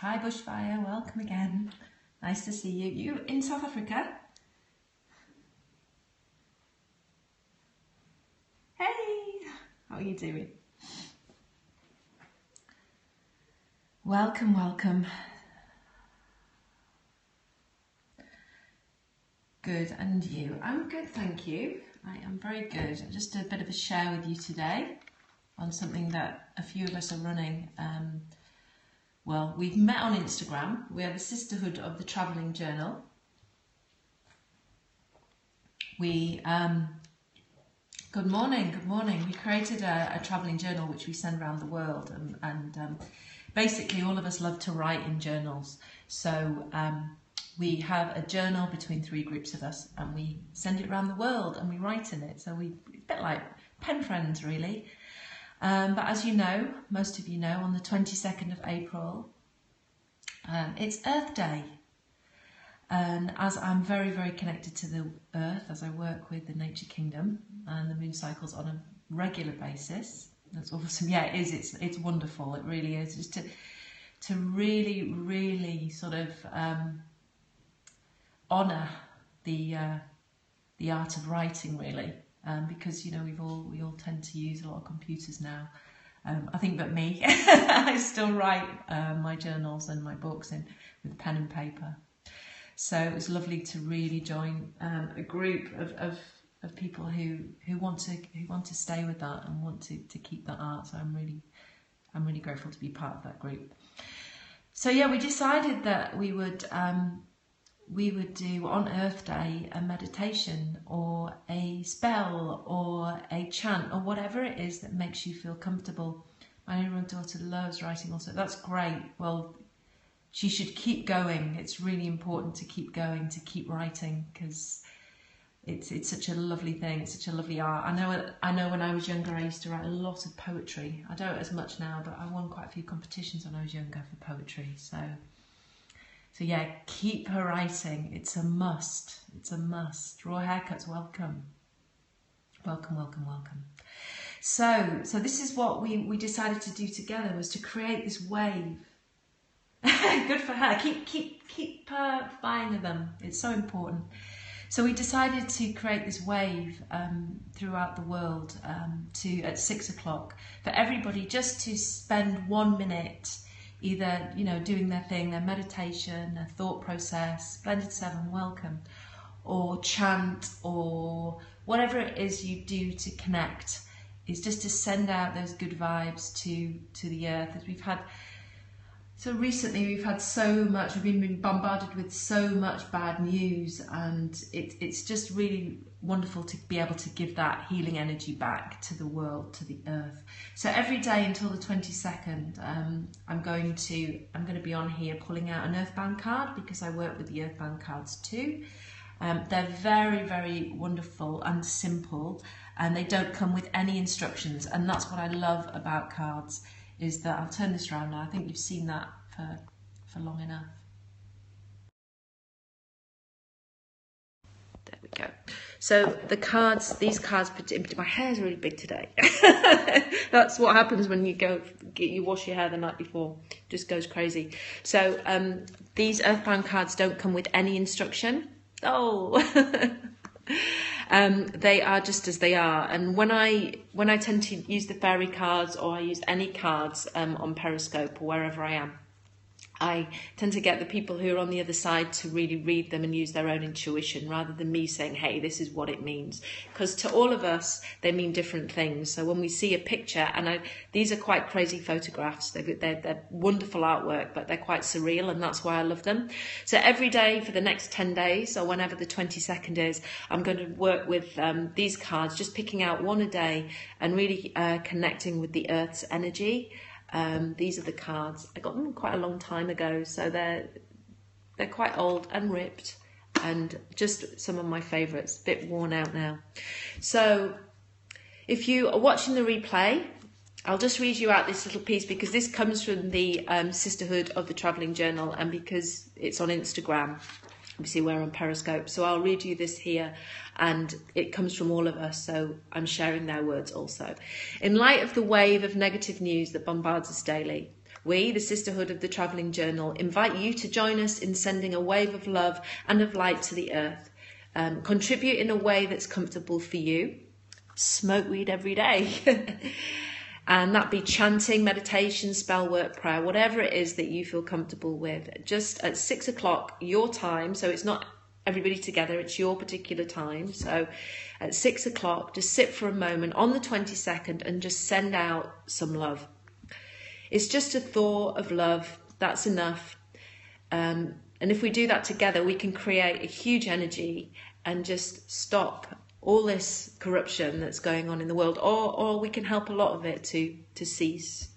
Hi Bushfire, welcome again. Nice to see you. You in South Africa? Hey, how are you doing? Welcome, welcome. Good, and you? I'm good, thank you. I am very good. Just a bit of a share with you today on something that a few of us are running. Well, we've met on Instagram. We are the Sisterhood of the Travelling Journal. Good morning, good morning. We created a travelling journal which we send around the world, and basically all of us love to write in journals. So we have a journal between 3 groups of us, and we send it around the world and we write in it. So it's a bit like pen friends, really. But as you know, most of you know, on the 22nd of April, it's Earth Day. And as I'm very, very connected to the Earth, as I work with the Nature Kingdom and the moon cycles on a regular basis, that's awesome. Yeah, it is. It's wonderful. It really is. Just to really, really sort of honour the art of writing, really. Because we all tend to use a lot of computers now. I think but me, I still write my journals and my books with pen and paper. So it was lovely to really join a group of people who want to stay with that and want to keep that art. So I'm really grateful to be part of that group. So yeah, we decided that we would do on Earth Day a meditation or a spell or a chant or whatever it is that makes you feel comfortable. My own daughter loves writing also. That's great. Well, she should keep going. It's really important to keep going, to keep writing, because it's such a lovely thing. It's such a lovely art. I know when I was younger I used to write a lot of poetry. I don't as much now, but I won quite a few competitions when I was younger for poetry. So yeah, keep her writing. It's a must. It's a must. Raw Haircuts, welcome. Welcome, welcome, welcome. So this is what we decided to do together, was to create this wave. Good for her. Keep buying them. It's so important. So we decided to create this wave throughout the world at 6 o'clock for everybody just to spend 1 minute either, doing their thing, their meditation, their thought process, Splendid Seven, welcome, or chant, or whatever it is you do to connect, is just to send out those good vibes to the earth. As recently we've had so much, we've been bombarded with so much bad news, and it's just really wonderful to be able to give that healing energy back to the world, to the earth. So every day until the 22nd, I'm going to be on here pulling out an Earthbound card, because I work with the Earthbound cards too. They're very, very wonderful and simple, and they don't come with any instructions, and that's what I love about cards, is that, I'll turn this around now, I think you've seen that for long enough. There we go. So these cards, my hair's really big today. That's what happens when you wash your hair the night before, it just goes crazy. So these Earthbound cards don't come with any instruction. Oh. They are just as they are, and when I tend to use the fairy cards, or I use any cards on Periscope or wherever I am, I tend to get the people who are on the other side to really read them and use their own intuition, rather than me saying, hey, this is what it means. Because to all of us, they mean different things. So when we see a picture, and these are quite crazy photographs, they're wonderful artwork, but they're quite surreal, and that's why I love them. So every day for the next 10 days, or whenever the 22nd is, I'm going to work with these cards, just picking out one a day and really connecting with the Earth's energy. These are the cards. I got them quite a long time ago, so they're quite old and ripped, and just some of my favourites, a bit worn out now. So if you are watching the replay, I'll just read you out this little piece, because this comes from the Sisterhood of the Travelling Journal, and because it's on Instagram, obviously we're on Periscope, so I'll read you this here, and it comes from all of us, so I'm sharing their words also. In light of the wave of negative news that bombards us daily, We, the Sisterhood of the Travelling Journal, invite you to join us in sending a wave of love and of light to the earth. Contribute in a way that's comfortable for you. Smoke weed every day. And that be chanting, meditation, spell work, prayer, whatever it is that you feel comfortable with. Just at 6 o'clock, your time, so it's not everybody together, it's your particular time. So at 6 o'clock, just sit for a moment on the 22nd and just send out some love. It's just a thought of love, that's enough. And if we do that together, we can create a huge energy and just stop all this corruption that's going on in the world, or we can help a lot of it to cease.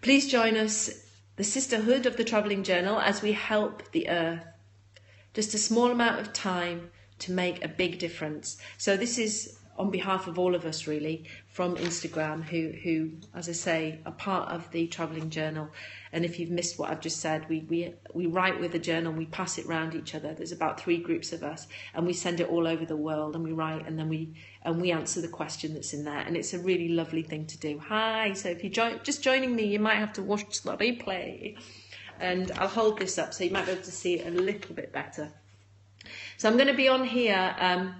Please join us, the Sisterhood of the Travelling Journal, as we help the earth. Just a small amount of time to make a big difference. So this is on behalf of all of us, really, from Instagram, who, as I say, are part of the Travelling Journal. And if you've missed what I've just said, we write with the journal, we pass it round each other. There's about 3 groups of us, and we send it all over the world, and we write, and then we answer the question that's in there. And it's a really lovely thing to do. Hi, so if you're just joining me, you might have to watch the replay. And I'll hold this up so you might be able to see it a little bit better. So I'm going to be on here.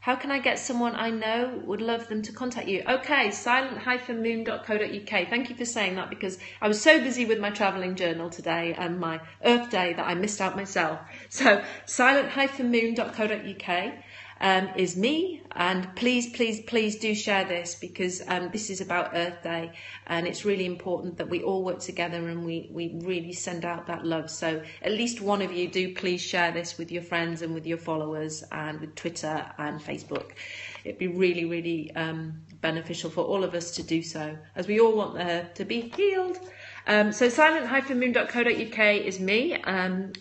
How can I get someone I know? Would love them to contact you. Okay, silent-moon.co.uk. Thank you for saying that, because I was so busy with my travelling journal today and my Earth Day that I missed out myself. So silent-moon.co.uk is me, and please do share this, because this is about Earth Day, and it's really important that we all work together and we really send out that love. So at least one of you do please share this with your friends and with your followers and with Twitter and Facebook. It'd be really beneficial for all of us to do so, as we all want the earth to be healed. So silent-moon.co.uk is me.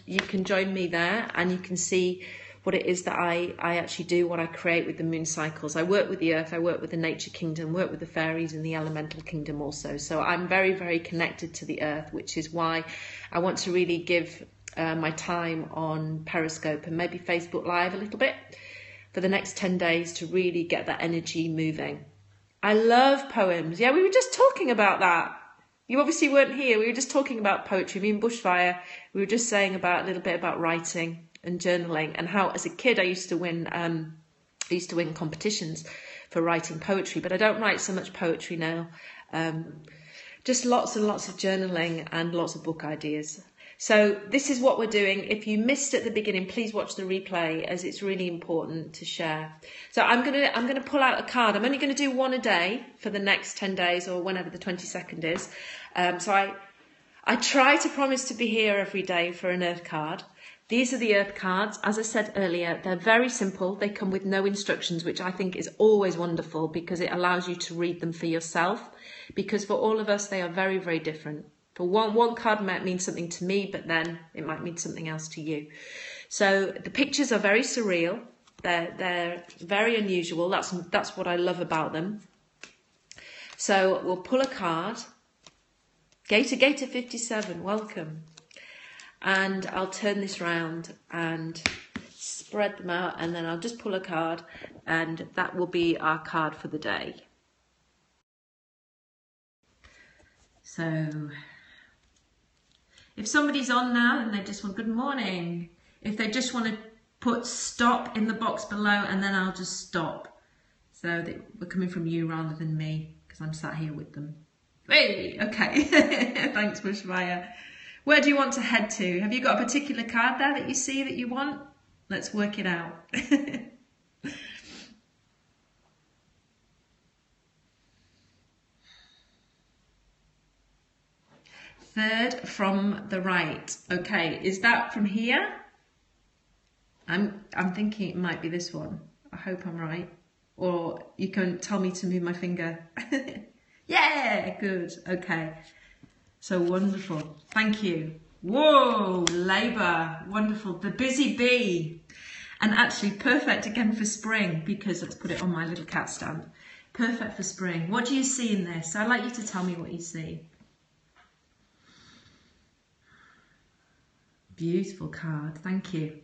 You can join me there, and you can see what it is that I actually do, what I create with the moon cycles. I work with the earth, I work with the nature kingdom, work with the fairies and the elemental kingdom also. So I'm very connected to the earth, which is why I want to really give my time on Periscope and maybe Facebook Live a little bit for the next 10 days to really get that energy moving. I love poems. Yeah, we were just talking about that. You obviously weren't here. We were just talking about poetry. Me and Bushfire, we were just saying about a little bit about writing and journaling, and how as a kid I used to win competitions for writing poetry, but I don't write so much poetry now. Just lots and lots of journaling and lots of book ideas. So this is what we're doing. If you missed at the beginning, please watch the replay, as it's really important to share. So I'm gonna pull out a card. I'm only going to do one a day for the next 10 days, or whenever the 22nd is. So I try to promise to be here every day for an earth card. These are the earth cards. As I said earlier, they're very simple. They come with no instructions, which I think is always wonderful, because it allows you to read them for yourself. Because for all of us, they are very different. For one card might mean something to me, but then it might mean something else to you. So the pictures are very surreal. They're very unusual. That's what I love about them. So we'll pull a card. Gator 57, welcome. And I'll turn this round and spread them out, and then I'll just pull a card, and that will be our card for the day. So if somebody's on now and they just want good morning, if they just want to put stop in the box below, and then I'll just stop. So that we're coming from you rather than me, because I'm sat here with them. Hey, okay. Thanks, Bushfire. Where do you want to head to? Have you got a particular card there that you see that you want? Let's work it out. Third from the right. Okay, is that from here? I'm thinking it might be this one. I hope I'm right. Or you can tell me to move my finger. Yeah, good. Okay. So wonderful. Thank you. Whoa, Labour. Wonderful. The busy bee. And actually perfect again for spring, because let's put it on my little cat stand. Perfect for spring. What do you see in this? I'd like you to tell me what you see. Beautiful card. Thank you.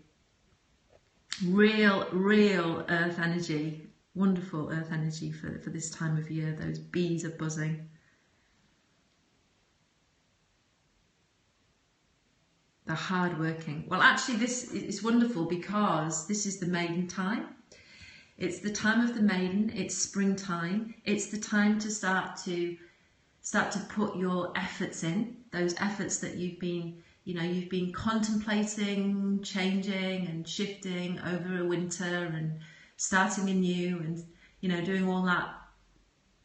Real earth energy. Wonderful earth energy for this time of year. Those bees are buzzing. The hard working. Well, actually this is wonderful because this is the maiden time. It's the time of the maiden, it's springtime. It's the time to start to put your efforts in, those efforts that you've been contemplating, changing and shifting over a winter and starting anew and, doing all that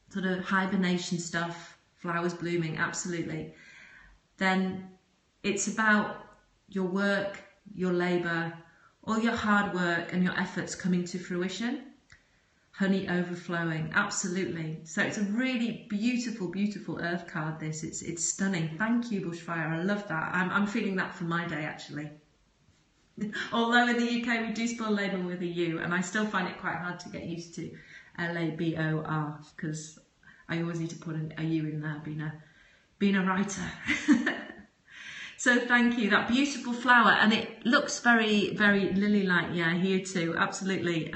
sort of hibernation stuff, flowers blooming, absolutely. Then it's about your work, your labour, all your hard work and your efforts coming to fruition. Honey overflowing, absolutely. So it's a really beautiful, beautiful earth card, this. It's stunning. Thank you, Bushfire. I love that. I'm feeling that for my day, actually. Although in the UK we do spell labour with a U, and I still find it quite hard to get used to LABOR, because I always need to put a U in there, being a writer. So thank you, that beautiful flower, and it looks very, very lily-like, yeah, here too, absolutely.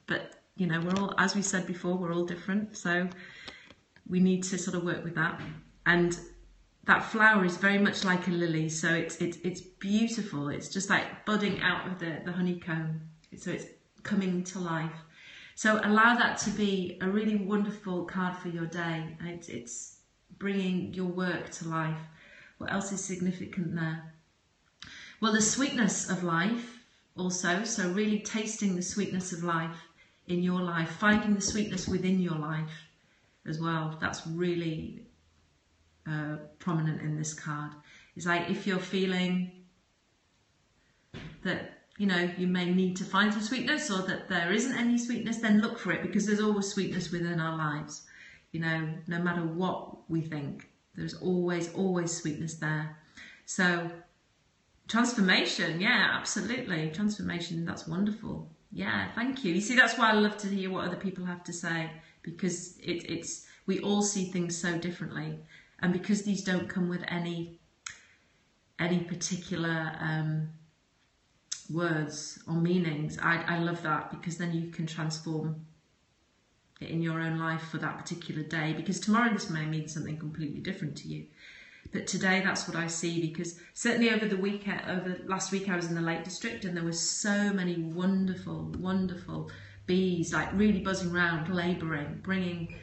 But we're all, as we said before, we're all different, so we need to sort of work with that. And that flower is very much like a lily, so it's beautiful. It's just like budding out of the honeycomb, so it's coming to life. So allow that to be a really wonderful card for your day. It's bringing your work to life. What else is significant there? Well, the sweetness of life also, so really tasting the sweetness of life in your life, finding the sweetness within your life as well. That's really prominent in this card. It's like if you're feeling that you may need to find some sweetness, or that there isn't any sweetness, then look for it, because there's always sweetness within our lives. No matter what we think, there's always sweetness there. So transformation, yeah, absolutely. Transformation, that's wonderful. Yeah, thank you. You see, that's why I love to hear what other people have to say, because we all see things so differently, and because these don't come with any particular words or meanings, I love that, because then you can transform it in your own life for that particular day, because tomorrow this may mean something completely different to you. But today, that's what I see, because certainly over last week I was in the Lake District, and there were so many wonderful, wonderful bees, like really buzzing around, labouring, bringing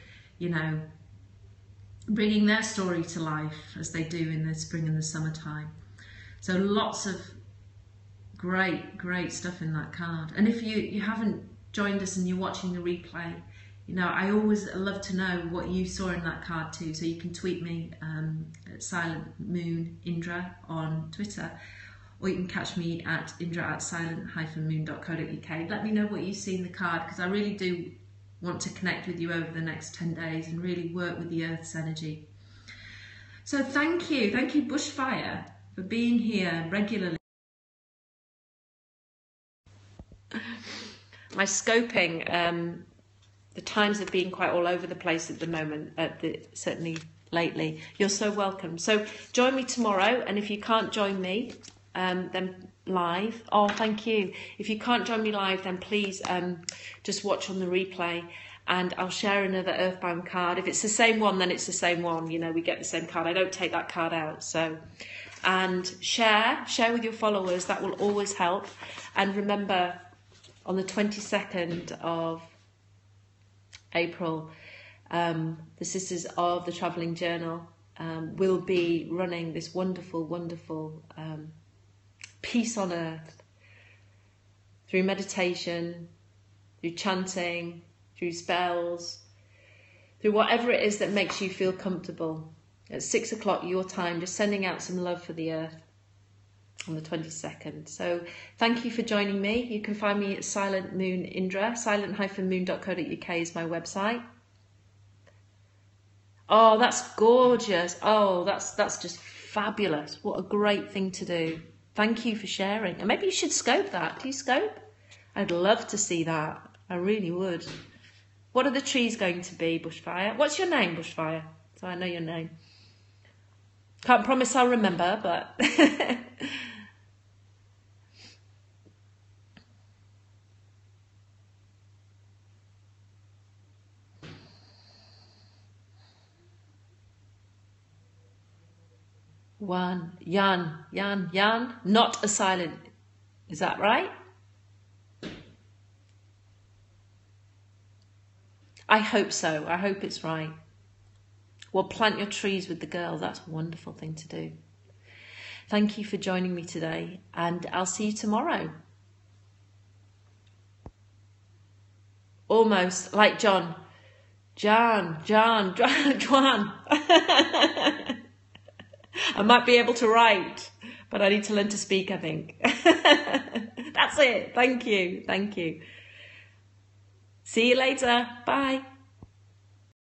their story to life as they do in the spring and the summertime. So lots of great, great stuff in that card. And if you haven't joined us and you're watching the replay, I always love to know what you saw in that card too. So you can tweet me at Silent Moon Indra on Twitter, or you can catch me at indra@silent-moon.co.uk. Let me know what you see in the card, because I really do want to connect with you over the next 10 days and really work with the Earth's energy. So thank you Bushfire, for being here regularly. My scoping, the times have been quite all over the place at the moment, certainly lately. You're so welcome. So join me tomorrow, and if you can't join me, then live. Oh, thank you. If you can't join me live, then please just watch on the replay, and I'll share another Earthbound card. If it's the same one, then it's the same one. We get the same card. I don't take that card out. So, and share with your followers. That will always help. And remember, on the 22nd of April, the Sisters of the Travelling Journal will be running this wonderful, wonderful peace on earth through meditation, through chanting, through spells, through whatever it is that makes you feel comfortable. At 6 o'clock your time, just sending out some love for the earth on the 22nd. So thank you for joining me. You can find me at Silent Moon Indra. silent-moon.co.uk is my website. Oh, that's gorgeous. Oh, that's just fabulous. What a great thing to do. Thank you for sharing. And maybe you should scope that. Do you scope? I'd love to see that. I really would. What are the trees going to be, Bushfire? What's your name, Bushfire? So I know your name. Can't promise I'll remember, but... One. Yan, yan, yan. Not a silent. Is that right? I hope so. I hope it's right. Well, plant your trees with the girl. That's a wonderful thing to do. Thank you for joining me today, and I'll see you tomorrow. Almost like John. Juan. I might be able to write, but I need to learn to speak, I think. That's it. Thank you. Thank you. See you later. Bye.